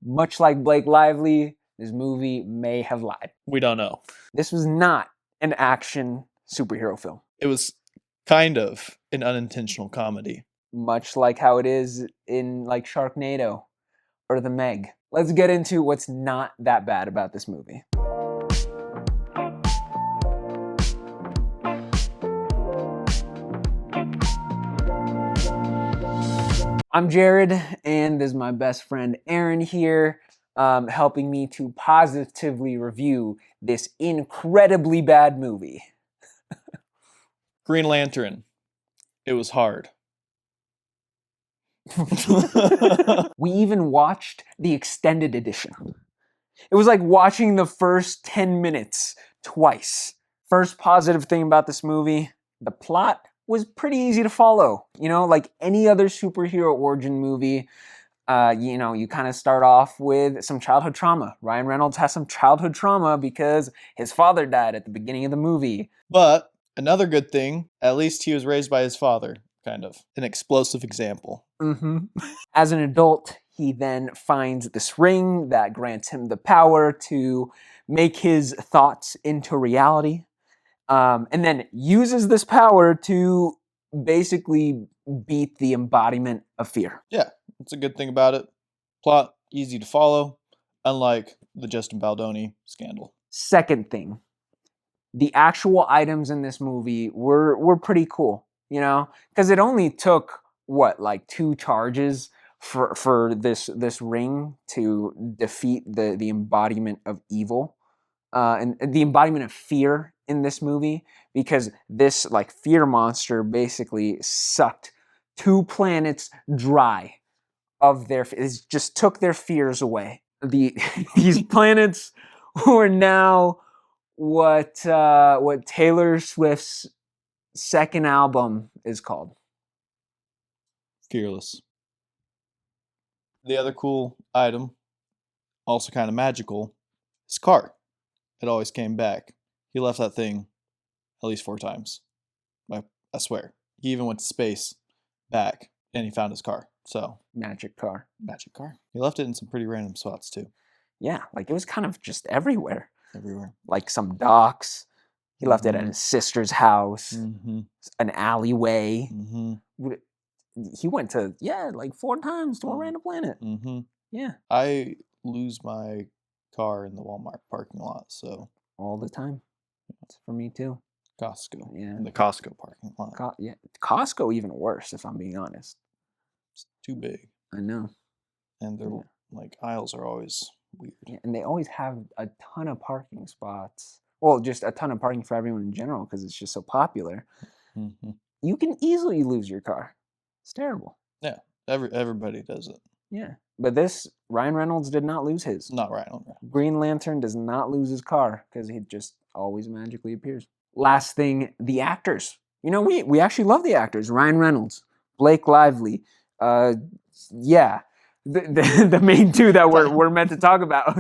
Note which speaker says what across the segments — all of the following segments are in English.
Speaker 1: Much like Blake Lively, this movie may have lied.
Speaker 2: We don't know.
Speaker 1: This was not an action superhero film.
Speaker 2: It was kind of an unintentional comedy.
Speaker 1: Much like how it is in like Sharknado or The Meg. Let's get into what's not that bad about this movie. I'm Jared, and this is my best friend Aaron here, helping me to positively review this incredibly bad movie.
Speaker 2: Green Lantern. It was hard.
Speaker 1: We even watched the extended edition. It was like watching the first 10 minutes twice. First positive thing about this movie, the plot was pretty easy to follow. You know, like any other superhero origin movie, you kind of start off with some childhood trauma. Ryan Reynolds has some childhood trauma because his father died at the beginning of the movie.
Speaker 2: But another good thing, at least he was raised by his father, kind of. An explosive example.
Speaker 1: Mm-hmm. As an adult, he then finds this ring that grants him the power to make his thoughts into reality. And then uses this power to basically beat the embodiment of fear.
Speaker 2: Yeah, that's a good thing about it. Plot, easy to follow, unlike the Justin Baldoni scandal.
Speaker 1: Second thing, the actual items in this movie were pretty cool, you know? Because it only took, like 2 charges for this ring to defeat the embodiment of evil. And the embodiment of fear in this movie, because this like fear monster basically sucked 2 planets dry of their, it just took their fears away. These planets were now what Taylor Swift's second album is called.
Speaker 2: Fearless. The other cool item, also kind of magical, his car. It always came back. He left that thing at least 4 times. I swear. He even went to space, back, and he found his car. So
Speaker 1: Magic car.
Speaker 2: Magic car. He left it in some pretty random spots too.
Speaker 1: Yeah, like it was kind of just everywhere.
Speaker 2: Everywhere.
Speaker 1: Like some docks. He left it at his sister's house.
Speaker 2: Mm-hmm.
Speaker 1: An alleyway.
Speaker 2: Mm-hmm.
Speaker 1: He went to, like 4 times to a random planet.
Speaker 2: Mm-hmm.
Speaker 1: Yeah.
Speaker 2: I lose my car in the Walmart parking lot, so.
Speaker 1: All the time. It's for me too.
Speaker 2: Costco.
Speaker 1: Yeah.
Speaker 2: In the Costco parking lot.
Speaker 1: Costco even worse, if I'm being honest.
Speaker 2: It's too big.
Speaker 1: I know.
Speaker 2: And their like aisles are always weird.
Speaker 1: Yeah, and they always have a ton of parking spots. Well, just a ton of parking for everyone in general because it's just so popular.
Speaker 2: Mm-hmm.
Speaker 1: You can easily lose your car. It's terrible.
Speaker 2: Yeah, everybody does it.
Speaker 1: Yeah, but this, Ryan Reynolds did not lose his.
Speaker 2: Not Ryan.
Speaker 1: Green Lantern does not lose his car because he just always magically appears. Last thing, the actors. You know, we actually love the actors. Ryan Reynolds, Blake Lively. The main 2 that we're meant to talk about.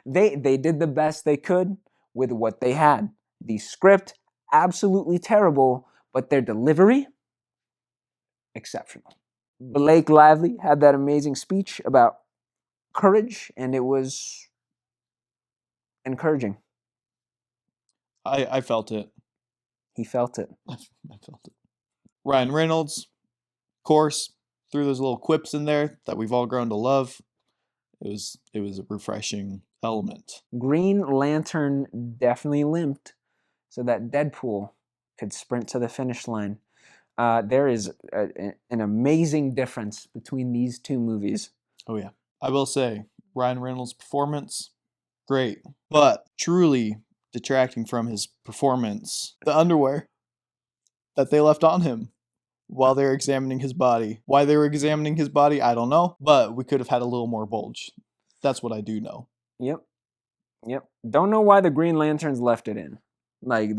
Speaker 1: They did the best they could with what they had. The script, absolutely terrible, but their delivery, exceptional. Blake Lively had that amazing speech about courage, and it was encouraging.
Speaker 2: I felt it.
Speaker 1: He felt it.
Speaker 2: I felt it. Ryan Reynolds, of course, threw those little quips in there that we've all grown to love. It was a refreshing element. Green
Speaker 1: Lantern definitely limped so that Deadpool could sprint to the finish line. There is an amazing difference between these 2 movies.
Speaker 2: Oh yeah. I will say, Ryan Reynolds' performance, great. But truly detracting from his performance, the underwear that they left on him while they were examining his body. Why they were examining his body, I don't know. But we could have had a little more bulge. That's what I do know.
Speaker 1: Yep. Don't know why the Green Lanterns left it in. Like,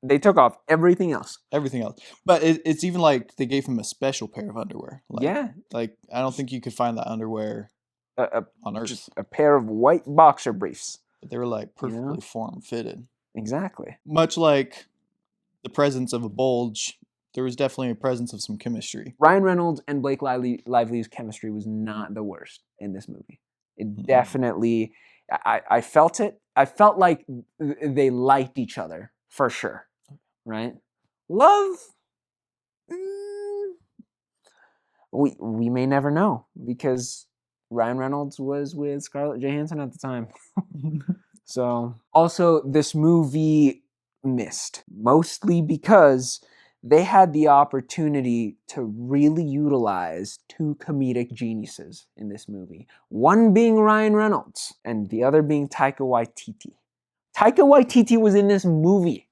Speaker 1: they took off everything else.
Speaker 2: Everything else. But it's even like they gave him a special pair of underwear. Like, I don't think you could find that underwear on Earth.
Speaker 1: Just a pair of white boxer briefs.
Speaker 2: But they were like perfectly form-fitted.
Speaker 1: Exactly.
Speaker 2: Much like the presence of a bulge there was definitely a presence of some chemistry.
Speaker 1: Ryan Reynolds and Blake Lively's chemistry was not the worst in this movie. It definitely, I felt it. I felt like they liked each other for sure, right? Love, we may never know because Ryan Reynolds was with Scarlett Johansson at the time. So, also, this movie missed, mostly because they had the opportunity to really utilize two comedic geniuses in this movie. One being Ryan Reynolds, and the other being Taika Waititi. Taika Waititi was in this movie.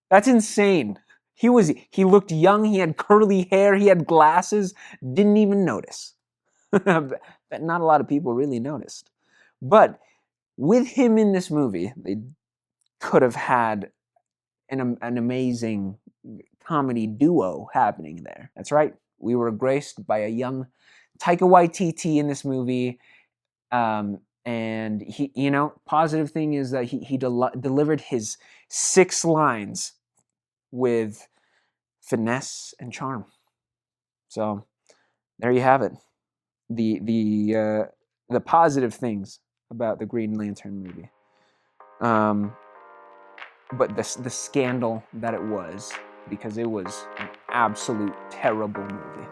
Speaker 1: That's insane. He looked young, he had curly hair, he had glasses, didn't even notice. But not a lot of people really noticed. But with him in this movie, they could have had an amazing comedy duo happening there. That's right. We were graced by a young Taika Waititi in this movie. And he, positive thing is that he delivered his 6 lines with finesse and charm. So there you have it. The positive things about the Green Lantern movie. But the scandal that it was, because it was an absolute terrible movie.